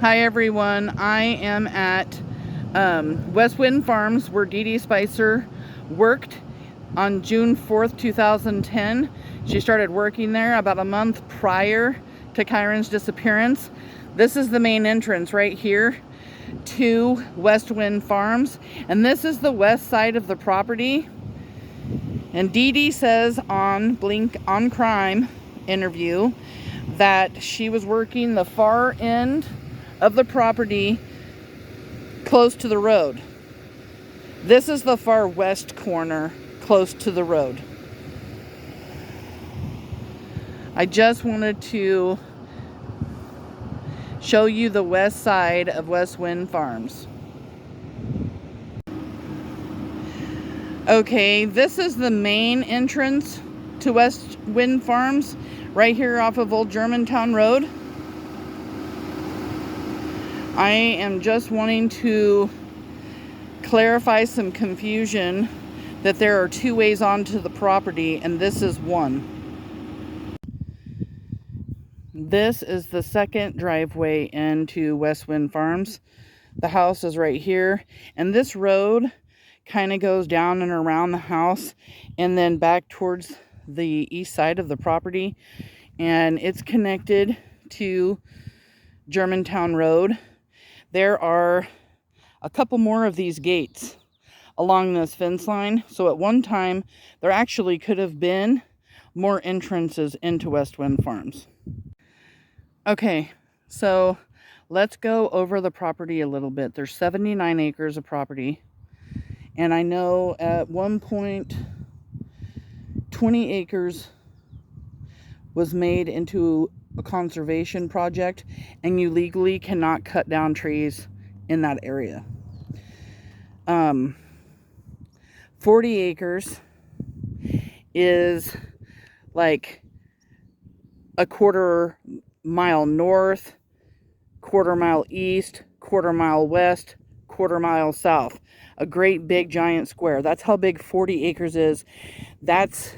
Hi everyone, I am at Westwind Farms where Dede Spicher worked on June 4th, 2010. She started working there about a month prior to Kyron's disappearance. This is the main entrance right here to Westwind Farms, and this is the west side of the property. And Dede says on Blink on Crime interview that she was working the far end of the property close to the road. This is the far west corner close to the road. I just wanted to show you the west side of Westwind Farms. Okay, this is the main entrance to Westwind Farms right here off of Old Germantown Road. I am just wanting to clarify some confusion that there are two ways onto the property, and this is one. This is the second driveway into Westwind Farms. The house is right here, and this road kind of goes down and around the house and then back towards the east side of the property, and it's connected to Germantown Road. There are a couple more of these gates along this fence line. So at one time, there actually could have been more entrances into Westwind Farms. Okay, so let's go over the property a little bit. There's 79 acres of property. And I know at one point, 20 acres was made into a conservation project, and you legally cannot cut down trees in that area. 40 acres is like a quarter mile north, quarter mile east, quarter mile west, quarter mile south. A great big giant square. That's how big 40 acres is. That's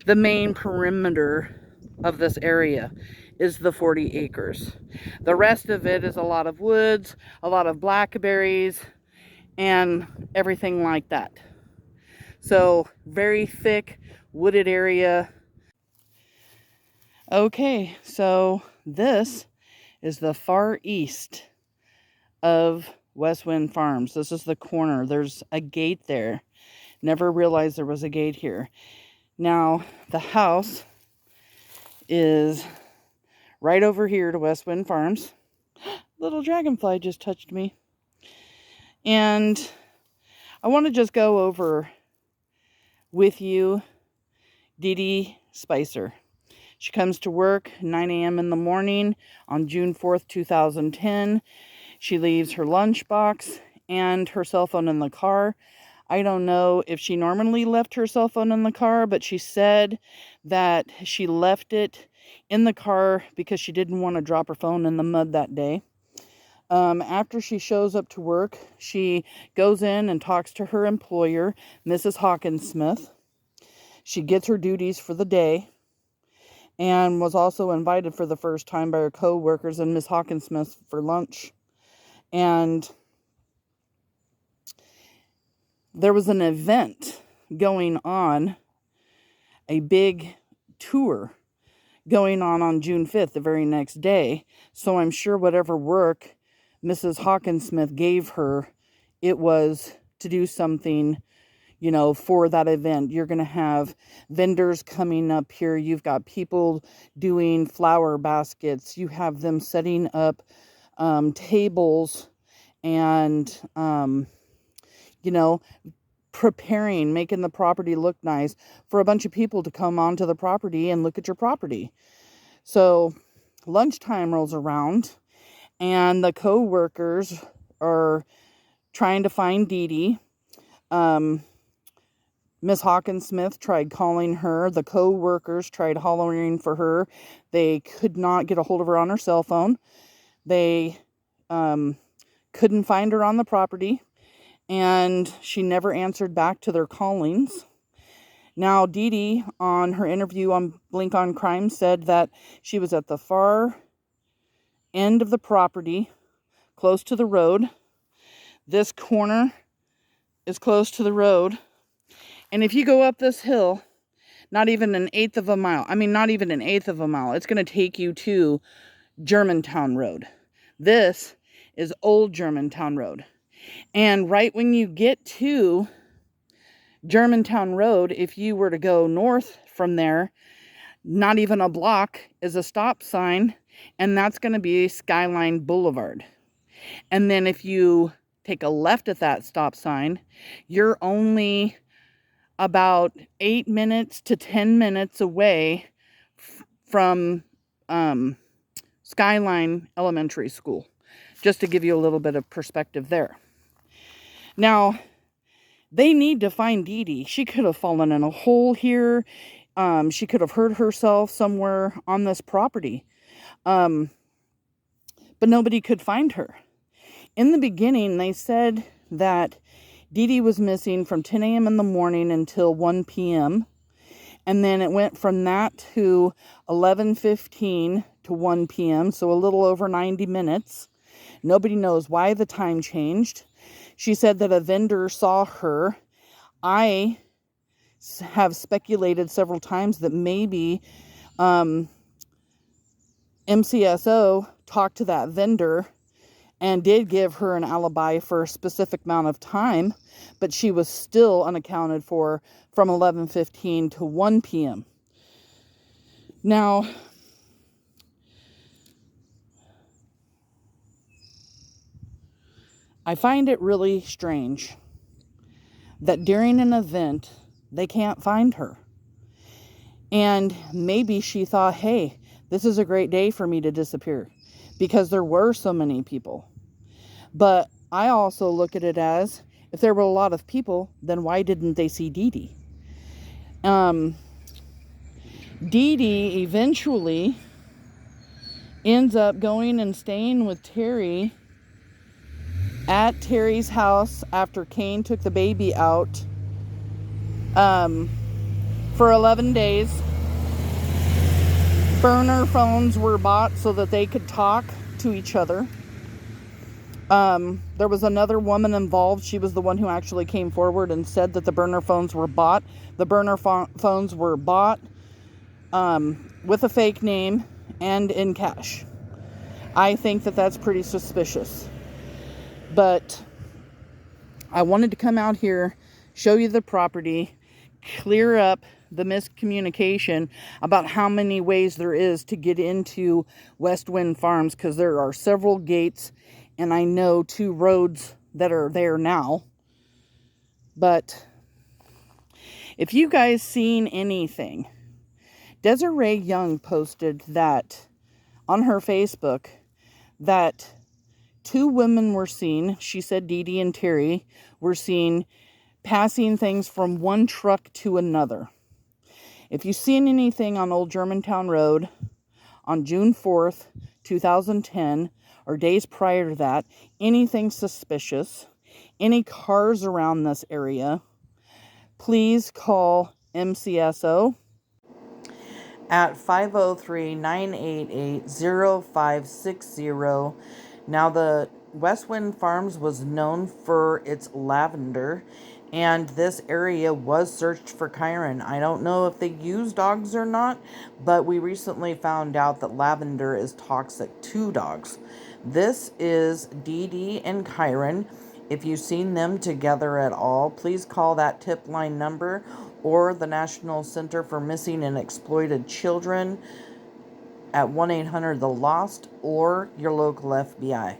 the main perimeter of this area, is the 40 acres. The rest of it is a lot of woods, a lot of blackberries, and everything like that. So very thick wooded area. Okay, so this is the far east of Westwind Farms. This is the corner. There's a gate there. Never realized there was a gate here. Now the house is right over here to Westwind Farms. Little dragonfly just touched me. And I want to just go over with you Dede Spicher. She comes to work 9 a.m. in the morning on June 4th, 2010. She leaves her lunchbox and her cell phone in the car. I don't know if she normally left her cell phone in the car, but she said that she left it in the car because she didn't want to drop her phone in the mud that day. After she shows up to work, she goes in and talks to her employer, Mrs Hockinsmith. She gets her duties for the day and was also invited for the first time by her co-workers and Miss Hockinsmith for lunch. And there was an event going on, a big tour going on June 5th, the very next day. So I'm sure whatever work Mrs. Hockinsmith gave her, it was to do something, you know, for that event. You're going to have vendors coming up here. You've got people doing flower baskets. You have them setting up tables and, you know, preparing, making the property look nice for a bunch of people to come onto the property and look at your property. So lunchtime rolls around and the co-workers are trying to find Dede. Miss Hockinsmith tried calling her. The co-workers tried hollering for her. They could not get a hold of her on her cell phone. They couldn't find her on the property, and she never answered back to their callings. Now, Dede, on her interview on Blink on Crime, said that she was at the far end of the property, close to the road. This corner is close to the road. And if you go up this hill, not even an eighth of a mile, it's going to take you to Germantown Road. This is Old Germantown Road. And right when you get to Germantown Road, if you were to go north from there, not even a block is a stop sign, and that's going to be Skyline Boulevard. And then if you take a left at that stop sign, you're only about 8 minutes to 10 minutes away from Skyline Elementary School, just to give you a little bit of perspective there. Now, they need to find Dede. She could have fallen in a hole here. She could have hurt herself somewhere on this property. But nobody could find her. In the beginning, they said that Dede was missing from 10 a.m. in the morning until 1 p.m. And then it went from that to 11:15 to 1 p.m. So a little over 90 minutes. Nobody knows why the time changed. She said that a vendor saw her. I have speculated several times that maybe MCSO talked to that vendor and did give her an alibi for a specific amount of time, but she was still unaccounted for from 11:15 to 1 p.m. Now, I find it really strange that during an event, they can't find her. And maybe she thought, hey, this is a great day for me to disappear, because there were so many people. But I also look at it as, if there were a lot of people, then why didn't they see Dede? Dede eventually ends up going and staying with Terri at Terry's house after Kane took the baby out for 11 days. Burner phones were bought so that they could talk to each other. There was another woman involved. She was the one who actually came forward and said that the burner phones were bought. The burner phones were bought with a fake name and in cash. I think that that's pretty suspicious. But I wanted to come out here, show you the property, clear up the miscommunication about how many ways there is to get into Westwind Farms, because there are several gates, and I know 2 roads that are there now. But if you guys seen anything, Desiree Young posted that on her Facebook that 2 women were seen. She said Dede and Terri were seen passing things from one truck to another. If you've seen anything on Old Germantown Road on June 4th, 2010, or days prior to that, anything suspicious, any cars around this area, please call MCSO at 503-988-0560. Now, the Westwind Farms was known for its lavender, and this area was searched for Chiron. I don't know if they use dogs or not, but we recently found out that lavender is toxic to dogs. This is Dede and Chiron. If you've seen them together at all, please call that tip line number or the National Center for Missing and Exploited Children at 1-800-THE-LOST or your local FBI.